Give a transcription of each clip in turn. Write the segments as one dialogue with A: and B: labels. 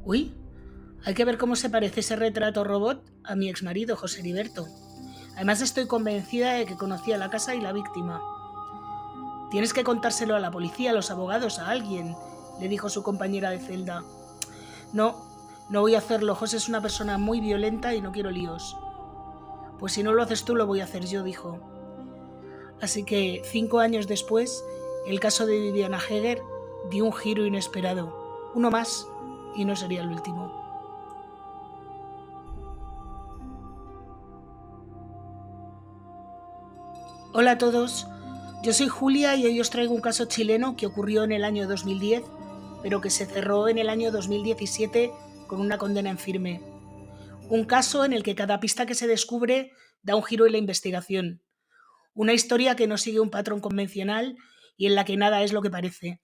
A: Uy, hay que ver cómo se parece ese retrato robot a mi exmarido, José Heriberto. Además estoy convencida de que conocía la casa y la víctima. Tienes que contárselo a la policía, a los abogados, a alguien, le dijo su compañera de celda. No, no voy a hacerlo. José es una persona muy violenta y no quiero líos. Pues si no lo haces tú, lo voy a hacer yo, dijo. Así que 5 años después, el caso de Viviana Heger dio un giro inesperado. Uno más y no sería el último. Hola a todos, yo soy Julia y hoy os traigo un caso chileno que ocurrió en el año 2010, pero que se cerró en el año 2017 con una condena en firme. Un caso en el que cada pista que se descubre da un giro en la investigación. Una historia que no sigue un patrón convencional y en la que nada es lo que parece.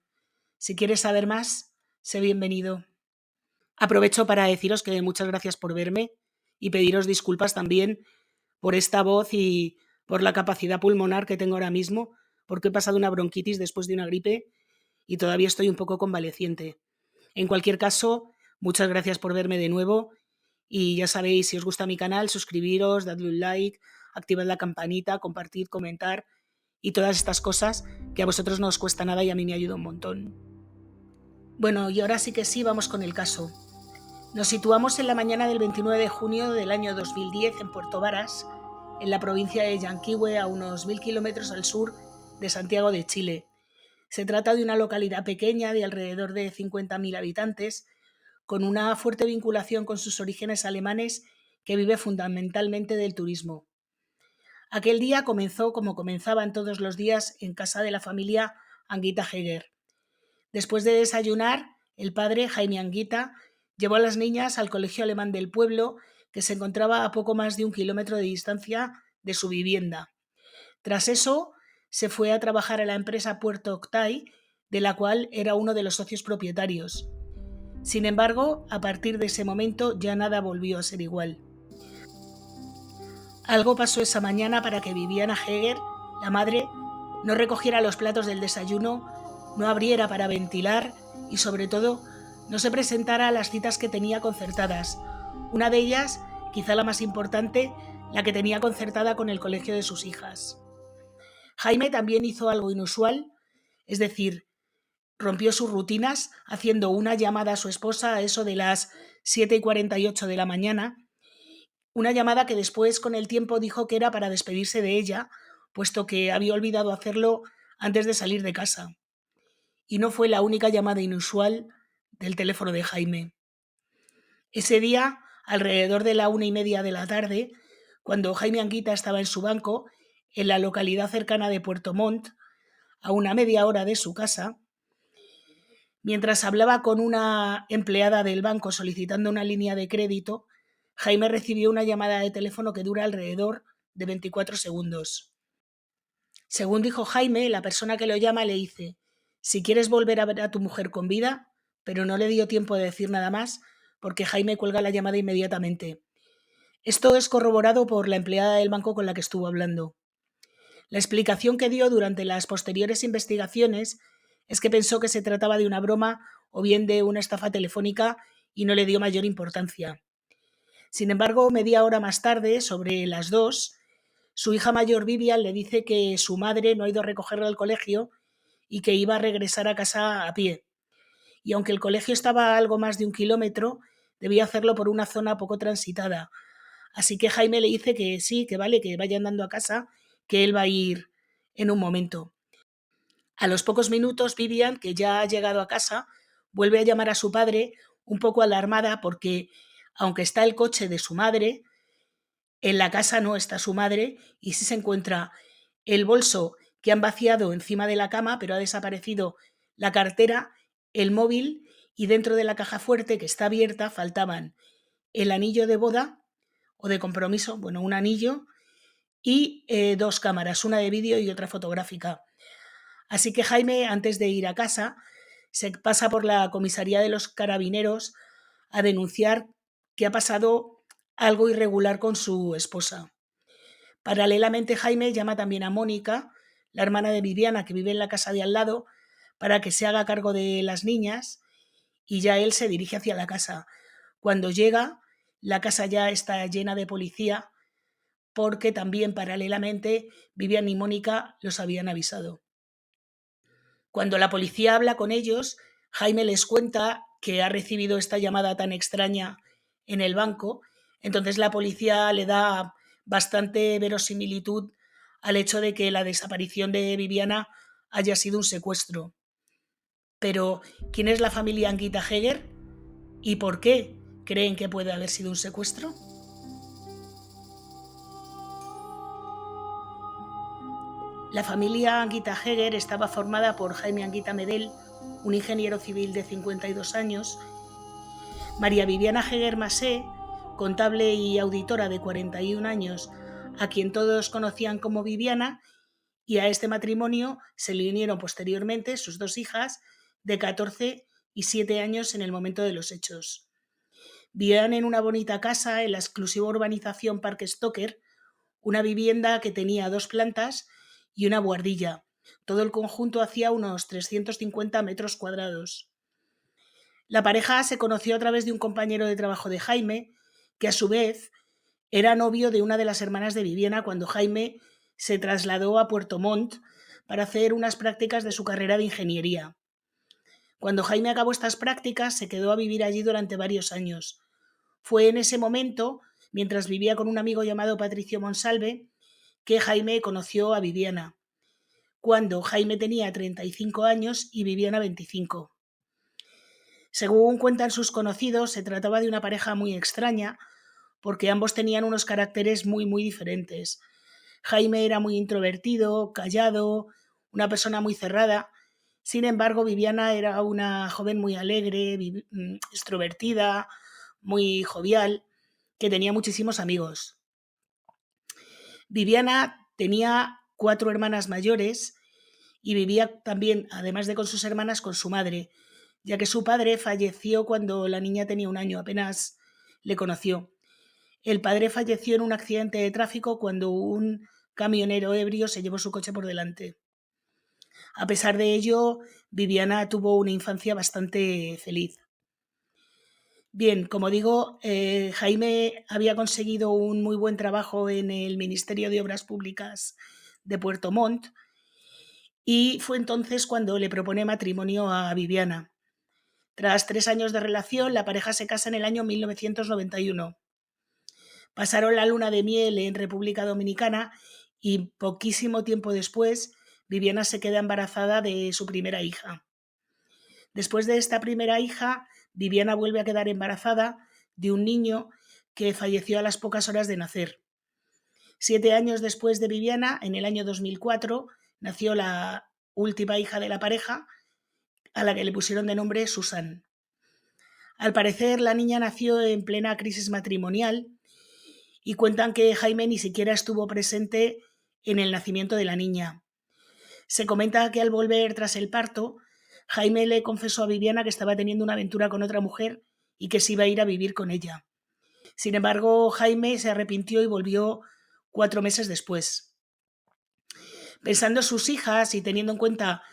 A: Si quieres saber más, sé bienvenido. Aprovecho para deciros que muchas gracias por verme y pediros disculpas también por esta voz y por la capacidad pulmonar que tengo ahora mismo, porque he pasado una bronquitis después de una gripe y todavía estoy un poco convaleciente. En cualquier caso, muchas gracias por verme de nuevo y ya sabéis, si os gusta mi canal, suscribiros, dadle un like, activad la campanita, compartid, comentar y todas estas cosas que a vosotros no os cuesta nada y a mí me ayuda un montón. Bueno, y ahora sí que sí, vamos con el caso. Nos situamos en la mañana del 29 de junio del año 2010 en Puerto Varas, en la provincia de Yanquihue, a unos 1000 kilómetros al sur de Santiago de Chile. Se trata de una localidad pequeña de alrededor de 50.000 habitantes, con una fuerte vinculación con sus orígenes alemanes, que vive fundamentalmente del turismo. Aquel día comenzó como comenzaban todos los días en casa de la familia Anguita Heger. Después de desayunar, el padre, Jaime Anguita, llevó a las niñas al colegio alemán del pueblo, que se encontraba a poco más de 1 kilómetro de distancia de su vivienda. Tras eso, se fue a trabajar a la empresa Puerto Octay, de la cual era uno de los socios propietarios. Sin embargo, a partir de ese momento ya nada volvió a ser igual. Algo pasó esa mañana para que Viviana Heger, la madre, no recogiera los platos del desayuno, no abriera para ventilar y, sobre todo, no se presentara a las citas que tenía concertadas. Una de ellas, quizá la más importante, la que tenía concertada con el colegio de sus hijas. Jaime también hizo algo inusual, es decir, rompió sus rutinas haciendo una llamada a su esposa a eso de las 7:48 de la mañana, una llamada que después, con el tiempo, dijo que era para despedirse de ella, puesto que había olvidado hacerlo antes de salir de casa. Y no fue la única llamada inusual del teléfono de Jaime. Ese día, alrededor de la 1:30 de la tarde, cuando Jaime Anguita estaba en su banco, en la localidad cercana de Puerto Montt, a una media hora de su casa, mientras hablaba con una empleada del banco solicitando una línea de crédito, Jaime recibió una llamada de teléfono que dura alrededor de 24 segundos. Según dijo Jaime, la persona que lo llama le dice: si quieres volver a ver a tu mujer con vida, pero no le dio tiempo de decir nada más porque Jaime cuelga la llamada inmediatamente. Esto es corroborado por la empleada del banco con la que estuvo hablando. La explicación que dio durante las posteriores investigaciones es que pensó que se trataba de una broma o bien de una estafa telefónica y no le dio mayor importancia. Sin embargo, media hora más tarde, sobre las 2, su hija mayor Vivian le dice que su madre no ha ido a recogerla al colegio y que iba a regresar a casa a pie. Y aunque el colegio estaba a algo más de 1 kilómetro, debía hacerlo por una zona poco transitada. Así que Jaime le dice que sí, que vale, que vaya andando a casa, que él va a ir en un momento. A los pocos minutos, Vivian, que ya ha llegado a casa, vuelve a llamar a su padre, un poco alarmada porque, aunque está el coche de su madre, en la casa no está su madre y sí se encuentra el bolso que han vaciado encima de la cama, pero ha desaparecido la cartera, el móvil, y dentro de la caja fuerte, que está abierta, faltaban el anillo de boda o de compromiso, bueno, un anillo, y dos cámaras, una de vídeo y otra fotográfica. Así que Jaime, antes de ir a casa, se pasa por la comisaría de los carabineros a denunciar que ha pasado algo irregular con su esposa. Paralelamente, Jaime llama también a Mónica, la hermana de Viviana, que vive en la casa de al lado, para que se haga cargo de las niñas, y ya él se dirige hacia la casa. Cuando llega, la casa ya está llena de policía porque también paralelamente Vivian y Mónica los habían avisado. Cuando la policía habla con ellos, Jaime les cuenta que ha recibido esta llamada tan extraña en el banco. Entonces la policía le da bastante verosimilitud al hecho de que la desaparición de Viviana haya sido un secuestro. Pero, ¿quién es la familia Anguita Heger? ¿Y por qué creen que puede haber sido un secuestro? La familia Anguita Heger estaba formada por Jaime Anguita Medel, un ingeniero civil de 52 años, María Viviana Heger Massé, contable y auditora de 41 años, a quien todos conocían como Viviana, y a este matrimonio se le unieron posteriormente sus dos hijas de 14 y 7 años en el momento de los hechos. Vivían en una bonita casa en la exclusiva urbanización Parque Stoker, una vivienda que tenía 2 plantas y una buhardilla. Todo el conjunto hacía unos 350 metros cuadrados. La pareja se conoció a través de un compañero de trabajo de Jaime, que a su vez era novio de una de las hermanas de Viviana cuando Jaime se trasladó a Puerto Montt para hacer unas prácticas de su carrera de ingeniería. Cuando Jaime acabó estas prácticas, se quedó a vivir allí durante varios años. Fue en ese momento, mientras vivía con un amigo llamado Patricio Monsalve, que Jaime conoció a Viviana, cuando Jaime tenía 35 años y Viviana 25. Según cuentan sus conocidos, se trataba de una pareja muy extraña, porque ambos tenían unos caracteres muy diferentes. Jaime era muy introvertido, callado, una persona muy cerrada. Sin embargo, Viviana era una joven muy alegre, extrovertida, muy jovial, que tenía muchísimos amigos. Viviana tenía 4 hermanas mayores y vivía también, además de con sus hermanas, con su madre, ya que su padre falleció cuando la niña tenía 1 año, apenas le conoció. El padre falleció en un accidente de tráfico cuando un camionero ebrio se llevó su coche por delante. A pesar de ello, Viviana tuvo una infancia bastante feliz. Bien, como digo, Jaime había conseguido un muy buen trabajo en el Ministerio de Obras Públicas de Puerto Montt y fue entonces cuando le propone matrimonio a Viviana. Tras 3 años de relación, la pareja se casa en el año 1991. Pasaron la luna de miel en República Dominicana y poquísimo tiempo después, Viviana se queda embarazada de su primera hija. Después de esta primera hija, Viviana vuelve a quedar embarazada de un niño que falleció a las pocas horas de nacer. 7 años después de Viviana, en el año 2004, nació la última hija de la pareja, a la que le pusieron de nombre Susan. Al parecer, la niña nació en plena crisis matrimonial y cuentan que Jaime ni siquiera estuvo presente en el nacimiento de la niña. Se comenta que al volver tras el parto, Jaime le confesó a Viviana que estaba teniendo una aventura con otra mujer y que se iba a ir a vivir con ella. Sin embargo, Jaime se arrepintió y volvió 4 meses después. Pensando en sus hijas y teniendo en cuenta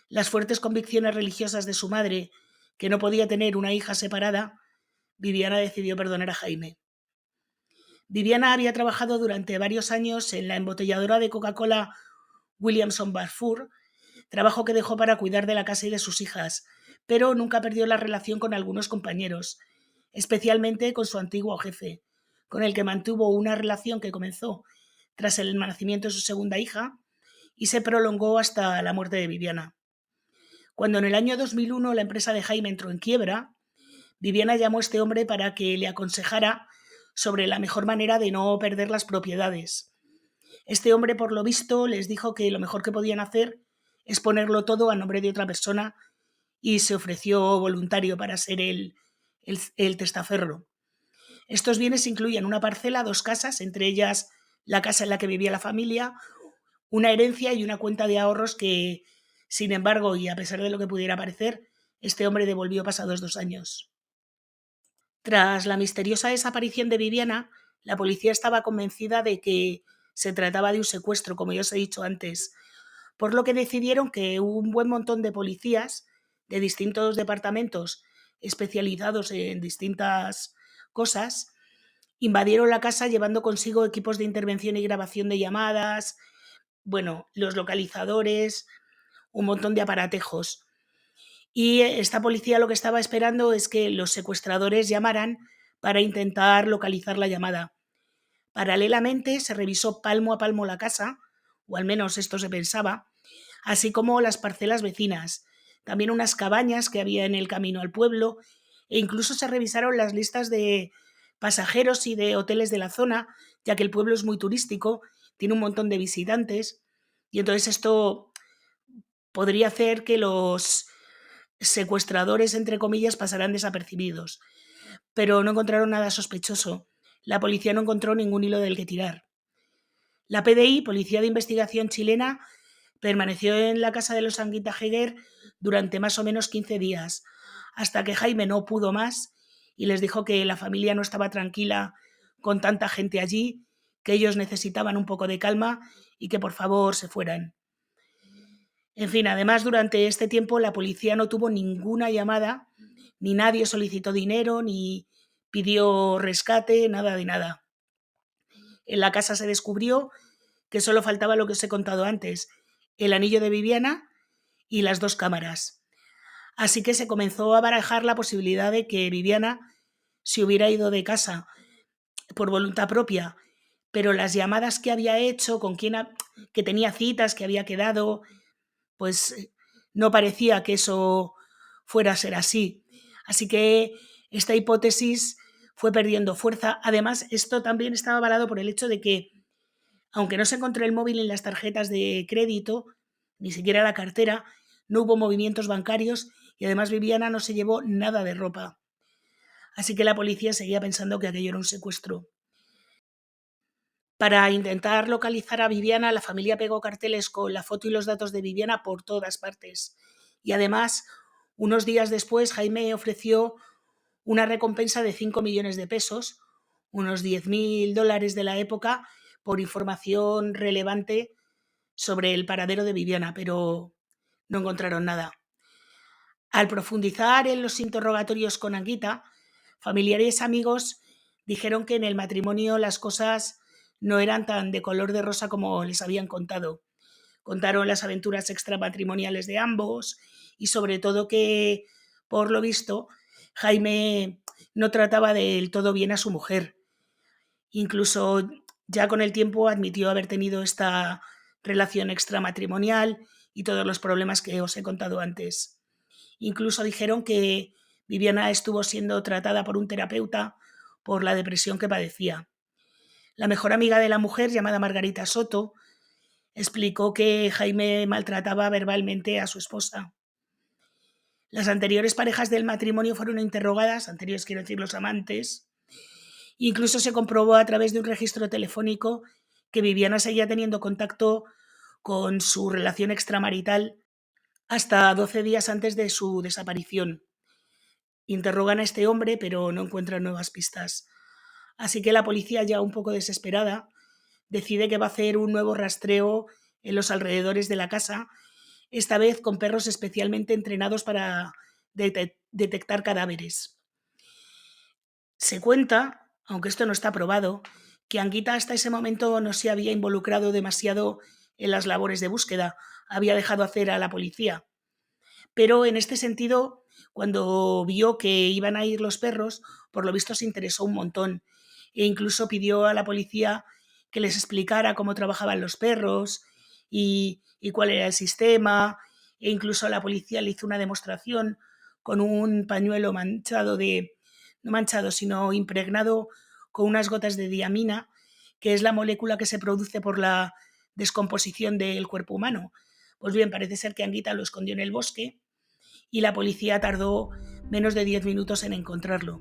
A: las fuertes convicciones religiosas de su madre, que no podía tener una hija separada, Viviana decidió perdonar a Jaime. Viviana había trabajado durante varios años en la embotelladora de Coca-Cola Williamson Balfour, trabajo que dejó para cuidar de la casa y de sus hijas, pero nunca perdió la relación con algunos compañeros, especialmente con su antiguo jefe, con el que mantuvo una relación que comenzó tras el nacimiento de su segunda hija y se prolongó hasta la muerte de Viviana. Cuando en el año 2001 la empresa de Jaime entró en quiebra, Viviana llamó a este hombre para que le aconsejara sobre la mejor manera de no perder las propiedades. Este hombre, por lo visto, les dijo que lo mejor que podían hacer es ponerlo todo a nombre de otra persona y se ofreció voluntario para ser el testaferro. Estos bienes incluían una parcela, 2 casas, entre ellas la casa en la que vivía la familia, una herencia y una cuenta de ahorros que, sin embargo, y a pesar de lo que pudiera parecer, este hombre devolvió pasados 2 años. Tras la misteriosa desaparición de Viviana, la policía estaba convencida de que se trataba de un secuestro, como ya os he dicho antes, por lo que decidieron que un buen montón de policías de distintos departamentos especializados en distintas cosas, invadieron la casa llevando consigo equipos de intervención y grabación de llamadas, bueno, los localizadores, un montón de aparatejos. Y esta policía lo que estaba esperando es que los secuestradores llamaran para intentar localizar la llamada. Paralelamente se revisó palmo a palmo la casa, o al menos esto se pensaba, así como las parcelas vecinas, también unas cabañas que había en el camino al pueblo, e incluso se revisaron las listas de pasajeros y de hoteles de la zona, ya que el pueblo es muy turístico, tiene un montón de visitantes, y entonces esto podría hacer que los secuestradores, entre comillas, pasaran desapercibidos. Pero no encontraron nada sospechoso. La policía no encontró ningún hilo del que tirar. La PDI, Policía de Investigación chilena, permaneció en la casa de los Anguita Heger durante más o menos 15 días, hasta que Jaime no pudo más y les dijo que la familia no estaba tranquila con tanta gente allí, que ellos necesitaban un poco de calma y que por favor se fueran. En fin, además durante este tiempo la policía no tuvo ninguna llamada, ni nadie solicitó dinero, ni pidió rescate, nada de nada. En la casa se descubrió que solo faltaba lo que os he contado antes, el anillo de Viviana y las 2 cámaras. Así que se comenzó a barajar la posibilidad de que Viviana se hubiera ido de casa por voluntad propia, pero las llamadas que había hecho, con quien que tenía citas, que había quedado, pues no parecía que eso fuera a ser así. Así que esta hipótesis fue perdiendo fuerza. Además, esto también estaba avalado por el hecho de que, aunque no se encontró el móvil en las tarjetas de crédito, ni siquiera la cartera, no hubo movimientos bancarios y además Viviana no se llevó nada de ropa. Así que la policía seguía pensando que aquello era un secuestro. Para intentar localizar a Viviana, la familia pegó carteles con la foto y los datos de Viviana por todas partes. Y además, unos días después, Jaime ofreció una recompensa de 5 millones de pesos, unos $10.000 de la época, por información relevante sobre el paradero de Viviana, pero no encontraron nada. Al profundizar en los interrogatorios con Anguita, familiares y amigos dijeron que en el matrimonio las cosas no eran tan de color de rosa como les habían contado. Contaron las aventuras extramatrimoniales de ambos y sobre todo que, por lo visto, Jaime no trataba del todo bien a su mujer. Incluso ya con el tiempo admitió haber tenido esta relación extramatrimonial y todos los problemas que os he contado antes. Incluso dijeron que Viviana estuvo siendo tratada por un terapeuta por la depresión que padecía. La mejor amiga de la mujer, llamada Margarita Soto, explicó que Jaime maltrataba verbalmente a su esposa. Las anteriores parejas del matrimonio fueron interrogadas, anteriores quiero decir los amantes. Incluso se comprobó a través de un registro telefónico que Viviana seguía teniendo contacto con su relación extramarital hasta 12 días antes de su desaparición. Interrogan a este hombre, pero no encuentran nuevas pistas. Así que la policía, ya un poco desesperada, decide que va a hacer un nuevo rastreo en los alrededores de la casa, esta vez con perros especialmente entrenados para detectar cadáveres. Se cuenta, aunque esto no está probado, que Anguita hasta ese momento no se había involucrado demasiado en las labores de búsqueda, había dejado hacer a la policía. Pero en este sentido, cuando vio que iban a ir los perros, por lo visto se interesó un montón e incluso pidió a la policía que les explicara cómo trabajaban los perros y cuál era el sistema, e incluso la policía le hizo una demostración con un pañuelo manchado no manchado, sino impregnado con unas gotas de diamina, que es la molécula que se produce por la descomposición del cuerpo humano. Pues bien, parece ser que Anguita lo escondió en el bosque y la policía tardó menos de 10 minutos en encontrarlo.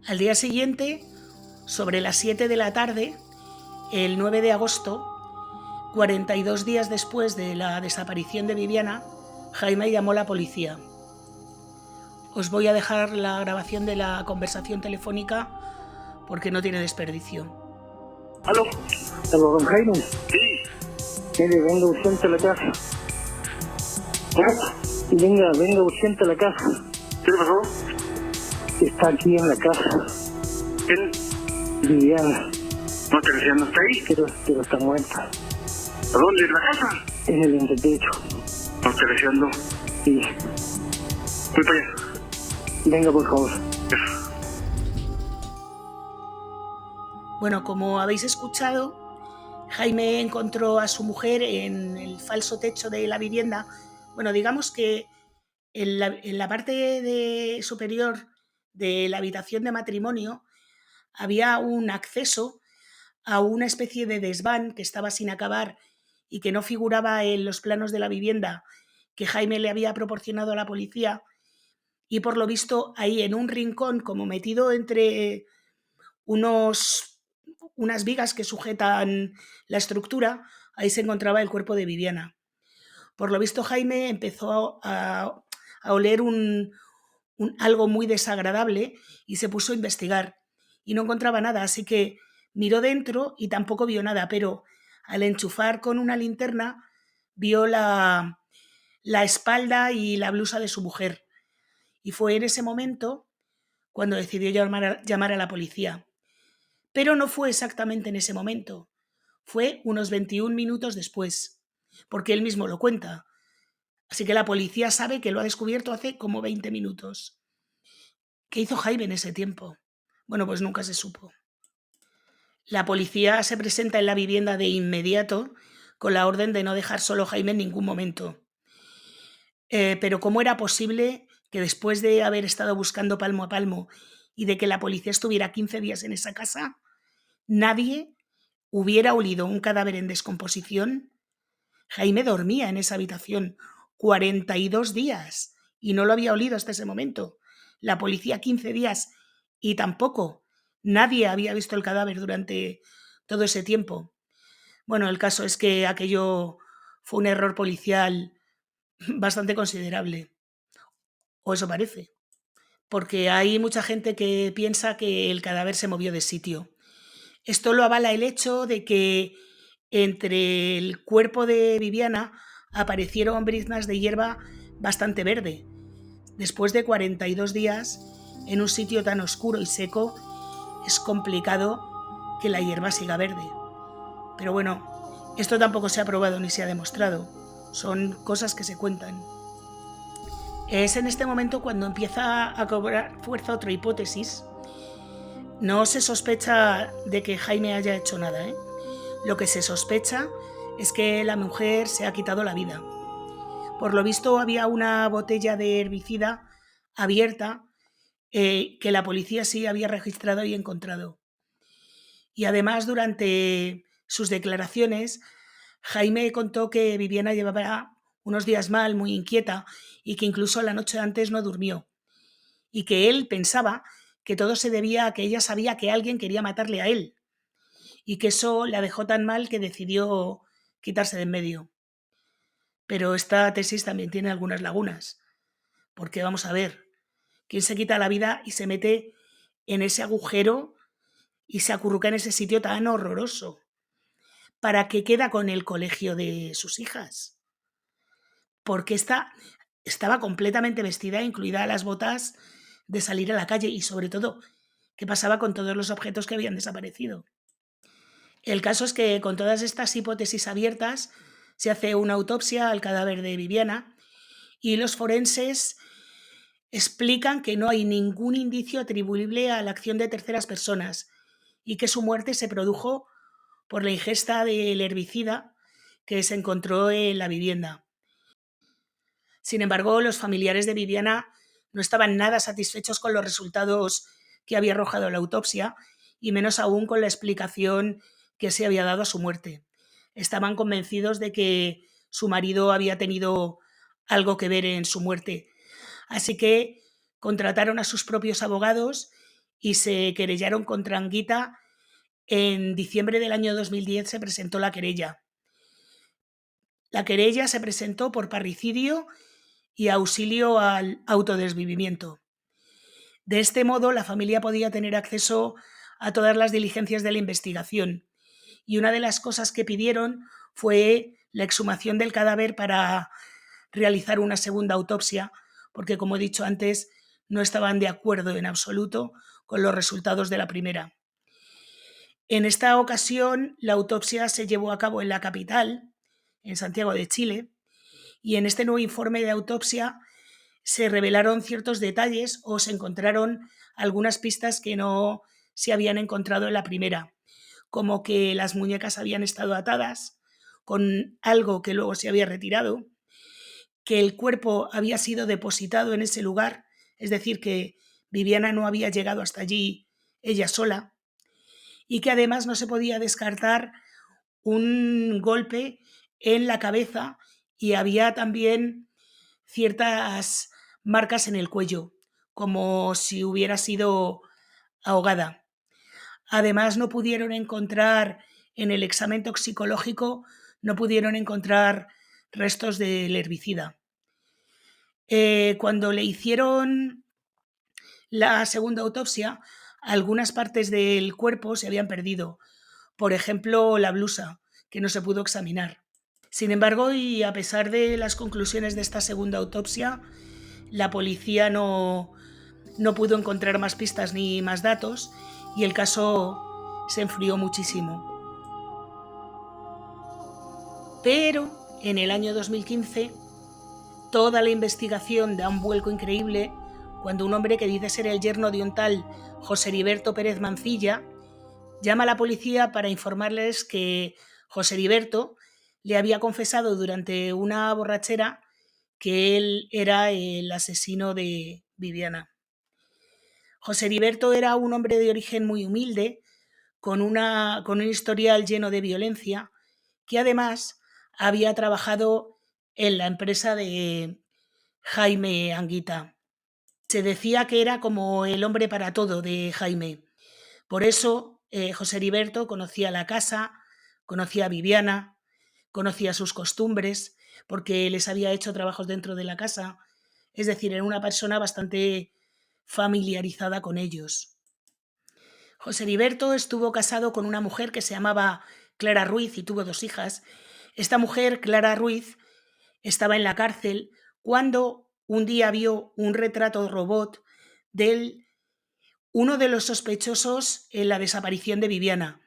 A: Al día siguiente, sobre las 7 de la tarde, el 9 de agosto, 42 días después de la desaparición de Viviana, Jaime llamó a la policía. Os voy a dejar la grabación de la conversación telefónica porque no tiene desperdicio.
B: ¿Aló?
C: ¿Aló, don Jaime?
B: Sí.
C: Mire, venga urgente a la casa.
B: ¿Cómo?
C: Venga urgente a la casa.
B: ¿Qué le pasó?
C: Está aquí en la casa,
B: ¿Quién?
C: Viviana,
B: No te decía, no está ahí.
C: pero está muerta.
B: ¿A dónde? ¿En la casa?
C: En el entretecho.
B: No te decía, no.
C: Sí.
B: Voy para allá.
C: Venga, por favor.
A: Bueno, como habéis escuchado, Jaime encontró a su mujer en el falso techo de la vivienda. Bueno, digamos que en la parte superior de la habitación de matrimonio había un acceso a una especie de desván que estaba sin acabar y que no figuraba en los planos de la vivienda que Jaime le había proporcionado a la policía. Y por lo visto, ahí en un rincón, como metido entre unas vigas que sujetan la estructura, ahí se encontraba el cuerpo de Viviana. Por lo visto, Jaime empezó a oler algo muy desagradable y se puso a investigar. Y no encontraba nada, así que miró dentro y tampoco vio nada, pero al enchufar con una linterna vio la espalda y la blusa de su mujer. Y fue en ese momento cuando decidió llamar a la policía. Pero no fue exactamente en ese momento, fue unos 21 minutos después, porque él mismo lo cuenta. Así que la policía sabe que lo ha descubierto hace como 20 minutos. ¿Qué hizo Jaime en ese tiempo? Bueno, pues nunca se supo. La policía se presenta en la vivienda de inmediato con la orden de no dejar solo a Jaime en ningún momento. Pero ¿cómo era posible que después de haber estado buscando palmo a palmo y de que la policía estuviera 15 días en esa casa, nadie hubiera olido un cadáver en descomposición? Jaime dormía en esa habitación 42 días y no lo había olido hasta ese momento. La policía 15 días y tampoco nadie había visto el cadáver durante todo ese tiempo. Bueno, el caso es que aquello fue un error policial bastante considerable, o eso parece, porque hay mucha gente que piensa que el cadáver se movió de sitio. Esto lo avala el hecho de que entre el cuerpo de Viviana aparecieron briznas de hierba bastante verde. Después de 42 días, en un sitio tan oscuro y seco, es complicado que la hierba siga verde. Pero bueno, esto tampoco se ha probado ni se ha demostrado. Son cosas que se cuentan. Es en este momento cuando empieza a cobrar fuerza otra hipótesis. No se sospecha de que Jaime haya hecho nada, ¿eh? Lo que se sospecha es que la mujer se ha quitado la vida. Por lo visto había una botella de herbicida abierta que la policía sí había registrado y encontrado. Y además, durante sus declaraciones, Jaime contó que Viviana llevaba unos días mal, muy inquieta, y que incluso la noche antes no durmió. Y que él pensaba que todo se debía a que ella sabía que alguien quería matarle a él. Y que eso la dejó tan mal que decidió quitarse de en medio. Pero esta tesis también tiene algunas lagunas. Porque vamos a ver, ¿quién se quita la vida y se mete en ese agujero y se acurruca en ese sitio tan horroroso? ¿Para qué queda con el colegio de sus hijas? Porque estaba completamente vestida, incluidas las botas de salir a la calle y sobre todo, ¿qué pasaba con todos los objetos que habían desaparecido? El caso es que con todas estas hipótesis abiertas se hace una autopsia al cadáver de Viviana y los forenses explican que no hay ningún indicio atribuible a la acción de terceras personas y que su muerte se produjo por la ingesta del herbicida que se encontró en la vivienda. Sin embargo, los familiares de Viviana no estaban nada satisfechos con los resultados que había arrojado la autopsia y menos aún con la explicación que se había dado a su muerte. Estaban convencidos de que su marido había tenido algo que ver en su muerte. Así que contrataron a sus propios abogados y se querellaron contra Anguita. En diciembre del año 2010 se presentó la querella. La querella se presentó por parricidio y auxilio al autodesvivimiento. De este modo, la familia podía tener acceso a todas las diligencias de la investigación. Y una de las cosas que pidieron fue la exhumación del cadáver para realizar una segunda autopsia, porque, como he dicho antes, no estaban de acuerdo en absoluto con los resultados de la primera. En esta ocasión, la autopsia se llevó a cabo en la capital, en Santiago de Chile, y en este nuevo informe de autopsia se revelaron ciertos detalles o se encontraron algunas pistas que no se habían encontrado en la primera, como que las muñecas habían estado atadas con algo que luego se había retirado, que el cuerpo había sido depositado en ese lugar, es decir, que Viviana no había llegado hasta allí ella sola, y que además no se podía descartar un golpe en la cabeza y había también ciertas marcas en el cuello, como si hubiera sido ahogada. Además, no pudieron encontrar en el examen toxicológico, no pudieron encontrar restos del herbicida. Cuando le hicieron la segunda autopsia, algunas partes del cuerpo se habían perdido. Por ejemplo, la blusa, que no se pudo examinar. Sin embargo, y a pesar de las conclusiones de esta segunda autopsia, la policía no pudo encontrar más pistas ni más datos y el caso se enfrió muchísimo. Pero en el año 2015 toda la investigación da un vuelco increíble cuando un hombre que dice ser el yerno de un tal José Heriberto Pérez Mancilla llama a la policía para informarles que José Heriberto le había confesado durante una borrachera que él era el asesino de Viviana. José Heriberto era un hombre de origen muy humilde, con un historial lleno de violencia, que además había trabajado en la empresa de Jaime Anguita. Se decía que era como el hombre para todo de Jaime. Por eso José Heriberto conocía la casa, conocía a Viviana, conocía sus costumbres, porque les había hecho trabajos dentro de la casa. Es decir, era una persona bastante familiarizada con ellos. José Heriberto estuvo casado con una mujer que se llamaba Clara Ruiz y tuvo 2 hijas. Esta mujer, Clara Ruiz, estaba en la cárcel cuando un día vio un retrato robot de uno de los sospechosos en la desaparición de Viviana.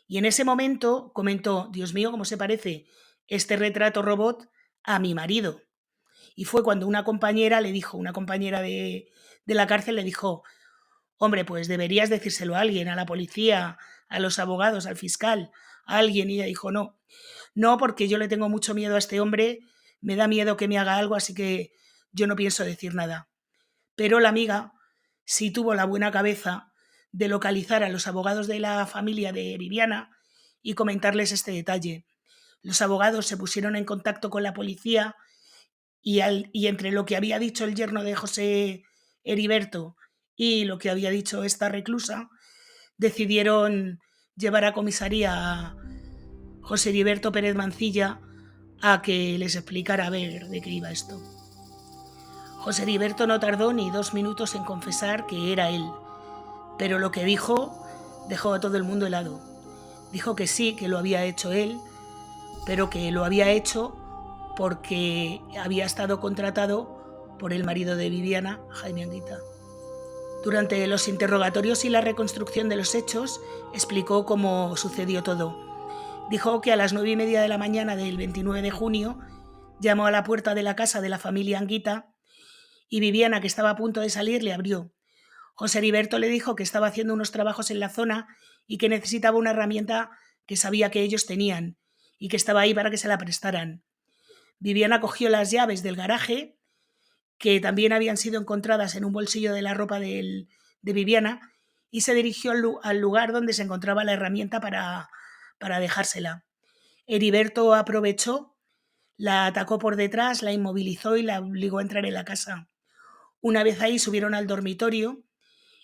A: Y en ese momento comentó: Dios mío, ¿cómo se parece este retrato robot a mi marido? Y fue cuando una compañera de la cárcel le dijo: hombre, pues deberías decírselo a alguien, a la policía, a los abogados, al fiscal, a alguien. Y ella dijo: no, porque yo le tengo mucho miedo a este hombre, me da miedo que me haga algo, así que yo no pienso decir nada. Pero la amiga sí tuvo la buena cabeza de localizar a los abogados de la familia de Viviana y comentarles este detalle. Los abogados se pusieron en contacto con la policía y entre lo que había dicho el yerno de José Heriberto y lo que había dicho esta reclusa, decidieron llevar a comisaría a José Heriberto Pérez Mancilla a que les explicara a ver de qué iba esto. José Heriberto no tardó ni 2 minutos en confesar que era él, pero lo que dijo dejó a todo el mundo helado. Dijo que sí, que lo había hecho él, pero que lo había hecho porque había estado contratado por el marido de Viviana, Jaime Anguita. Durante los interrogatorios y la reconstrucción de los hechos, explicó cómo sucedió todo. Dijo que a las 9:30 de la mañana del 29 de junio llamó a la puerta de la casa de la familia Anguita y Viviana, que estaba a punto de salir, le abrió. José Heriberto le dijo que estaba haciendo unos trabajos en la zona y que necesitaba una herramienta que sabía que ellos tenían y que estaba ahí para que se la prestaran. Viviana cogió las llaves del garaje, que también habían sido encontradas en un bolsillo de la ropa de Viviana, y se dirigió al lugar donde se encontraba la herramienta para dejársela. Heriberto aprovechó, la atacó por detrás, la inmovilizó y la obligó a entrar en la casa. Una vez ahí subieron al dormitorio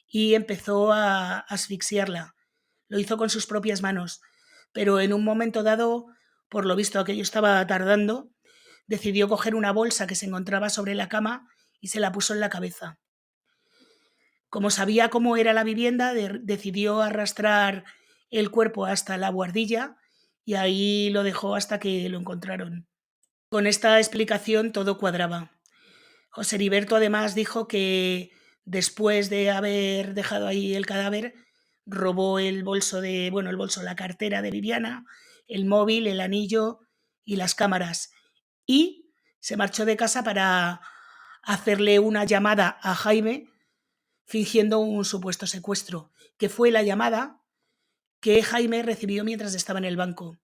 A: y empezó a asfixiarla. Lo hizo con sus propias manos, pero en un momento dado, por lo visto aquello estaba tardando, decidió coger una bolsa que se encontraba sobre la cama y se la puso en la cabeza. Como sabía cómo era la vivienda, decidió arrastrar el cuerpo hasta la buhardilla y ahí lo dejó hasta que lo encontraron. Con esta explicación todo cuadraba. José Heriberto además dijo que después de haber dejado ahí el cadáver, robó el bolso, la cartera de Viviana, el móvil, el anillo y las cámaras. Y se marchó de casa para hacerle una llamada a Jaime fingiendo un supuesto secuestro, que fue la llamada que Jaime recibió mientras estaba en el banco.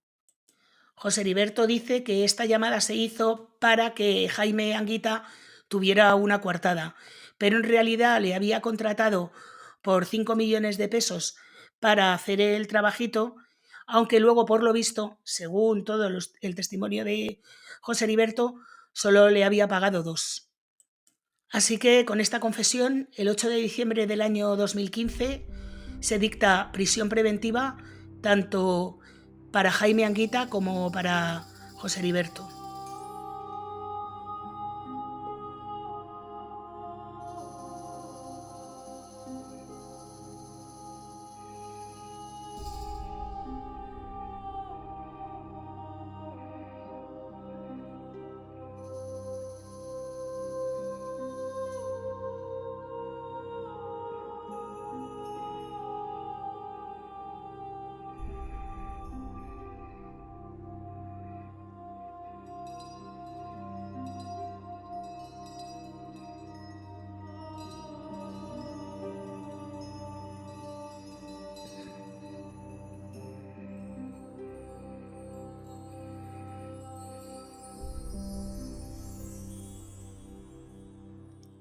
A: José Heriberto dice que esta llamada se hizo para que Jaime Anguita tuviera una coartada, pero en realidad le había contratado por 5 millones de pesos para hacer el trabajito, aunque luego, por lo visto, según todo el testimonio de José Heriberto, solo le había pagado 2. Así que con esta confesión, el 8 de diciembre del año 2015 se dicta prisión preventiva tanto para Jaime Anguita como para José Heriberto.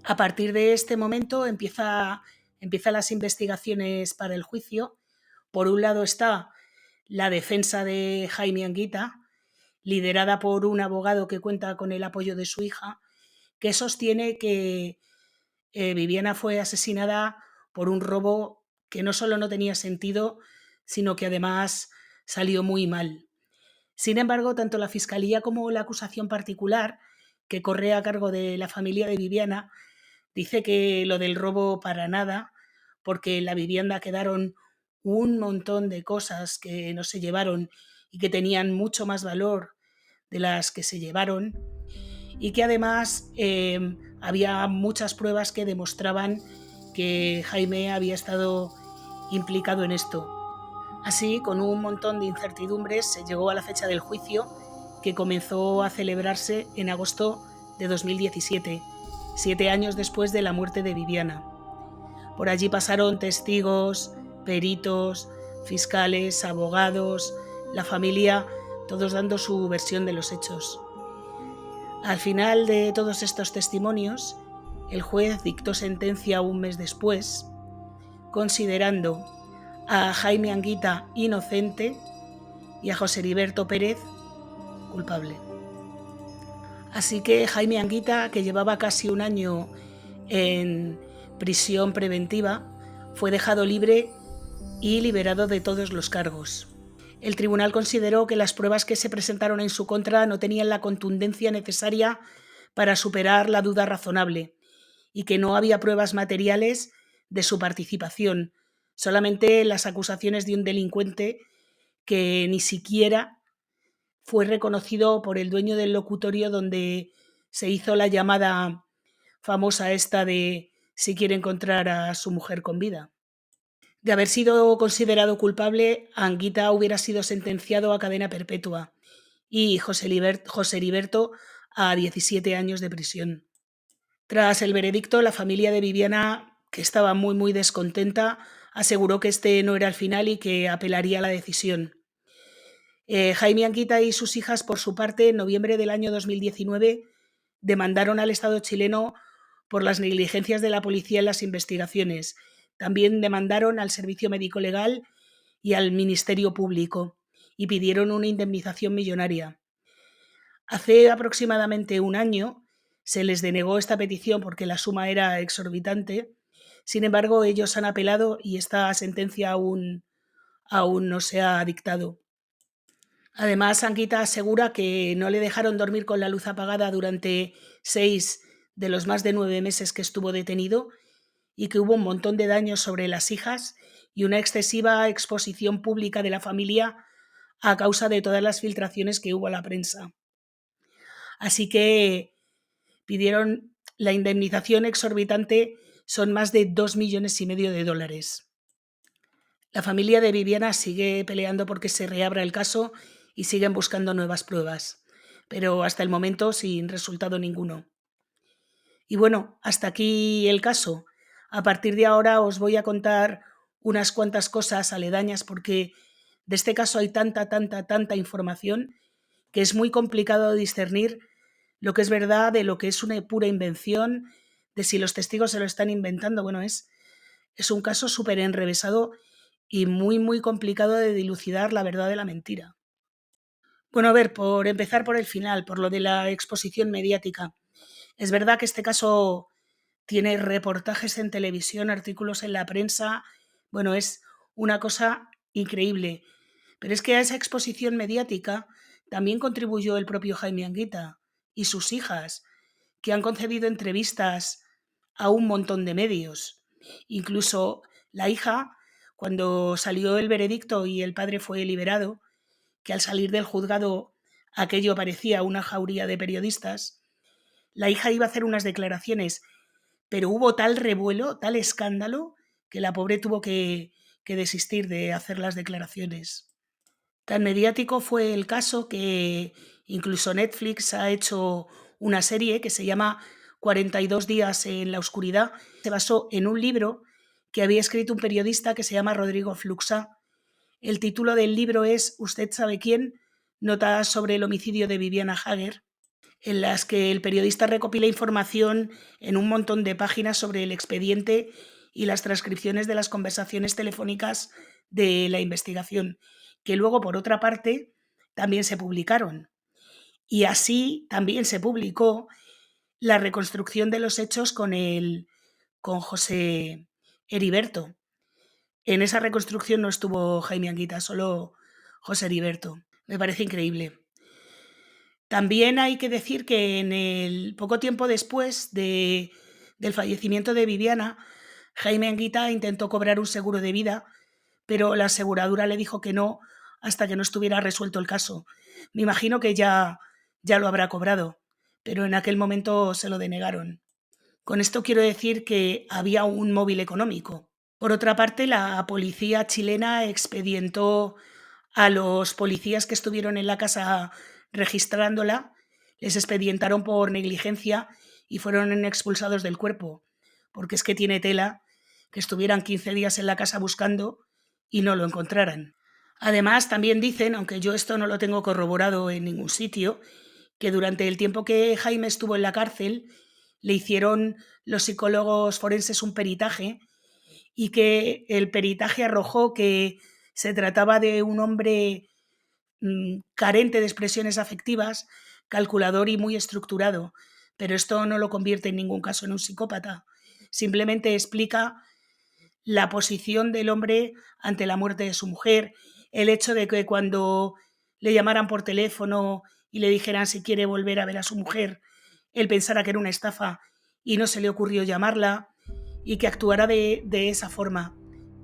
A: A partir de este momento empiezan las investigaciones para el juicio. Por un lado está la defensa de Jaime Anguita, liderada por un abogado que cuenta con el apoyo de su hija, que sostiene que Viviana fue asesinada por un robo que no solo no tenía sentido, sino que además salió muy mal. Sin embargo, tanto la Fiscalía como la acusación particular, que corre a cargo de la familia de Viviana, dice que lo del robo para nada, porque en la vivienda quedaron un montón de cosas que no se llevaron y que tenían mucho más valor de las que se llevaron, y que además había muchas pruebas que demostraban que Jaime había estado implicado en esto. Así, con un montón de incertidumbres, se llegó a la fecha del juicio, que comenzó a celebrarse en agosto de 2017, 7 años después de la muerte de Viviana. Por allí pasaron testigos, peritos, fiscales, abogados, la familia, todos dando su versión de los hechos. Al final de todos estos testimonios, el juez dictó sentencia un mes después, considerando a Jaime Anguita inocente y a José Heriberto Pérez culpable. Así que Jaime Anguita, que llevaba casi un año en prisión preventiva, fue dejado libre y liberado de todos los cargos. El tribunal consideró que las pruebas que se presentaron en su contra no tenían la contundencia necesaria para superar la duda razonable y que no había pruebas materiales de su participación, solamente las acusaciones de un delincuente que ni siquiera fue reconocido por el dueño del locutorio donde se hizo la llamada famosa esta de si quiere encontrar a su mujer con vida. De haber sido considerado culpable, Anguita hubiera sido sentenciado a cadena perpetua y José Heriberto a 17 años de prisión. Tras el veredicto, la familia de Viviana, que estaba muy descontenta, aseguró que este no era el final y que apelaría a la decisión. Jaime Anguita y sus hijas, por su parte, en noviembre del año 2019, demandaron al Estado chileno por las negligencias de la policía en las investigaciones. También demandaron al Servicio Médico Legal y al Ministerio Público y pidieron una indemnización millonaria. Hace aproximadamente un año se les denegó esta petición porque la suma era exorbitante. Sin embargo, ellos han apelado y esta sentencia aún no se ha dictado. Además, Anguita asegura que no le dejaron dormir con la luz apagada durante 6 de los más de 9 meses que estuvo detenido y que hubo un montón de daños sobre las hijas y una excesiva exposición pública de la familia a causa de todas las filtraciones que hubo a la prensa. Así que pidieron la indemnización exorbitante son más de 2,5 millones de dólares. La familia de Viviana sigue peleando porque se reabra el caso y siguen buscando nuevas pruebas, pero hasta el momento sin resultado ninguno. Y bueno, hasta aquí el caso. A partir de ahora os voy a contar unas cuantas cosas aledañas porque de este caso hay tanta información que es muy complicado discernir lo que es verdad de lo que es una pura invención, de si los testigos se lo están inventando. Bueno, es un caso súper enrevesado y muy complicado de dilucidar la verdad de la mentira. Bueno, a ver, por empezar por el final, por lo de la exposición mediática. Es verdad que este caso tiene reportajes en televisión, artículos en la prensa. Bueno, es una cosa increíble. Pero es que a esa exposición mediática también contribuyó el propio Jaime Anguita y sus hijas, que han concedido entrevistas a un montón de medios. Incluso la hija, cuando salió el veredicto y el padre fue liberado, que al salir del juzgado aquello parecía una jauría de periodistas, la hija iba a hacer unas declaraciones, pero hubo tal revuelo, tal escándalo, que la pobre tuvo que desistir de hacer las declaraciones. Tan mediático fue el caso que incluso Netflix ha hecho una serie que se llama 42 días en la oscuridad. Se basó en un libro que había escrito un periodista que se llama Rodrigo Fluxá. El título del libro es ¿Usted sabe quién? Notas sobre el homicidio de Viviana Hager, en las que el periodista recopila información en un montón de páginas sobre el expediente y las transcripciones de las conversaciones telefónicas de la investigación, que luego, por otra parte, también se publicaron. Y así también se publicó la reconstrucción de los hechos con José Heriberto. En esa reconstrucción no estuvo Jaime Anguita, solo José Heriberto. Me parece increíble. También hay que decir que en el poco tiempo después del fallecimiento de Viviana, Jaime Anguita intentó cobrar un seguro de vida, pero la aseguradora le dijo que no hasta que no estuviera resuelto el caso. Me imagino que ya lo habrá cobrado, pero en aquel momento se lo denegaron. Con esto quiero decir que había un móvil económico. Por otra parte, la policía chilena expedientó a los policías que estuvieron en la casa registrándola, les expedientaron por negligencia y fueron expulsados del cuerpo, porque es que tiene tela que estuvieran 15 días en la casa buscando y no lo encontraran. Además, también dicen, aunque yo esto no lo tengo corroborado en ningún sitio, que durante el tiempo que Jaime estuvo en la cárcel le hicieron los psicólogos forenses un peritaje y que el peritaje arrojó que se trataba de un hombre carente de expresiones afectivas, calculador y muy estructurado, pero esto no lo convierte en ningún caso en un psicópata. Simplemente explica la posición del hombre ante la muerte de su mujer, el hecho de que cuando le llamaran por teléfono y le dijeran si quiere volver a ver a su mujer, él pensara que era una estafa y no se le ocurrió llamarla y que actuara de esa forma.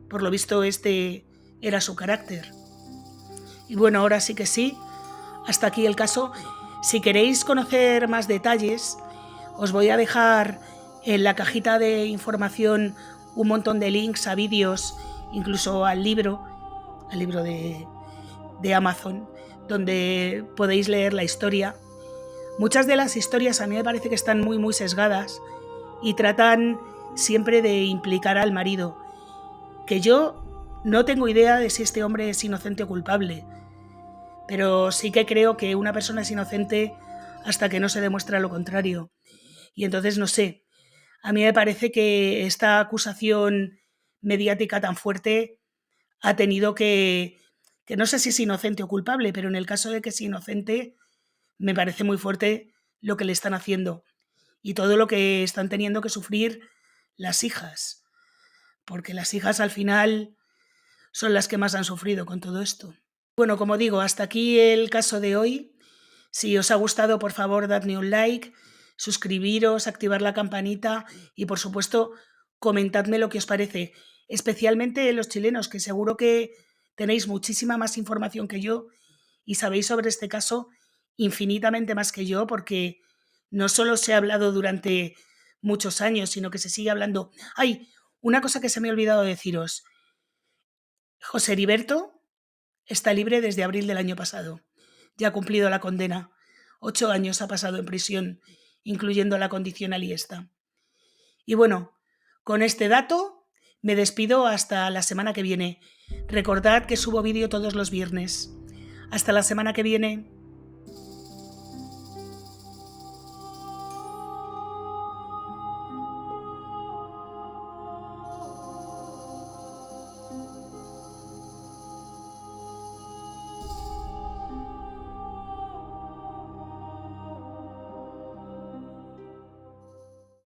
A: Por lo visto este era su carácter. Y bueno, ahora sí que sí, hasta aquí el caso. Si queréis conocer más detalles, os voy a dejar en la cajita de información un montón de links a vídeos, incluso al libro de Amazon, donde podéis leer la historia. Muchas de las historias a mí me parece que están muy sesgadas y tratan siempre de implicar al marido, que yo no tengo idea de si este hombre es inocente o culpable, pero sí que creo que una persona es inocente hasta que no se demuestra lo contrario. Y entonces no sé, a mí me parece que esta acusación mediática tan fuerte ha tenido que no sé si es inocente o culpable, pero en el caso de que es inocente, me parece muy fuerte lo que le están haciendo y todo lo que están teniendo que sufrir las hijas, porque las hijas al final son las que más han sufrido con todo esto. Bueno, como digo, hasta aquí el caso de hoy. Si os ha gustado, por favor, dadme un like, suscribiros, activar la campanita y, por supuesto, comentadme lo que os parece, especialmente los chilenos, que seguro que tenéis muchísima más información que yo y sabéis sobre este caso infinitamente más que yo, porque no solo se ha hablado durante muchos años, sino que se sigue hablando. ¡Ay! Una cosa que se me ha olvidado deciros. José Heriberto está libre desde abril del año pasado. Ya ha cumplido la condena. 8 años ha pasado en prisión, incluyendo la condicional y esta. Y bueno, con este dato me despido hasta la semana que viene. Recordad que subo vídeo todos los viernes. Hasta la semana que viene.